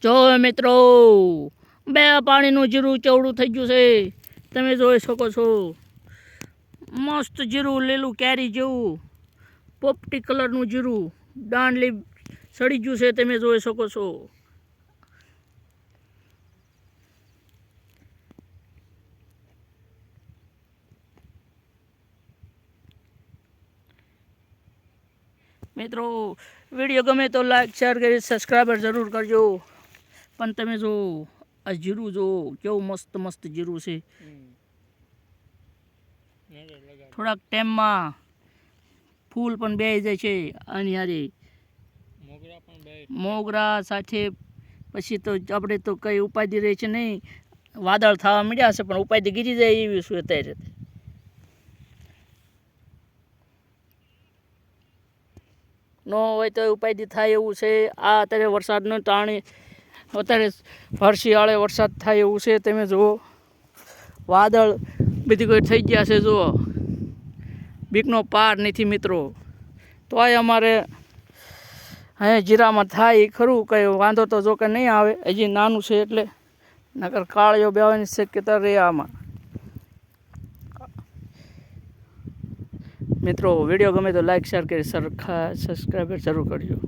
જો મિત્રો બે પાણીનું જીરું ચવડું થઈ ગયું છે તમે જોઈ શકો છો મસ્ત જીરું લીલું કેરી જેવું પોપટી કલરનું જીરું દાંડલી સડી ગયું છે તમે જોઈ શકો છો મિત્રો વિડીયો ગમે તો લાઈક શેર કરી સબસ્ક્રાઈબર જરૂર કરજો પણ તમે જો આ જીરું જો કેવું મસ્ત મસ્ત જીરું છે થોડાક ટાઈમમાં ફૂલ પણ બેસી જાય છે આની હારે મોગરા સાથે પછી તો આપણે તો કંઈ ઉપાધિ રહે છે નહીં વાદળ થવા મળ્યા છે પણ ઉપાધિ ગીરી જાય એવી શું અત્યારે નો હોય તો ઉપાધિ થાય એવું છે આ અત્યારે વરસાદનું તાણી અત્યારે ફરશિયાળે વરસાદ થાય એવું છે તમે જુઓ વાદળ બધી કોઈ થઈ ગયા છે જુઓ બીકનો પાર નથી મિત્રો તોય અમારે હે જીરામાં થાય ખરું કંઈ વાંધો તો જો કે નહીં આવે હજી નાનું છે એટલે નકર કાળીઓ બેવાની શક્યતા રહે આમાં મિત્રો વિડીયો ગમે તો લાઈક શેર કરી સબસ્ક્રાઈબર જરૂર કરજો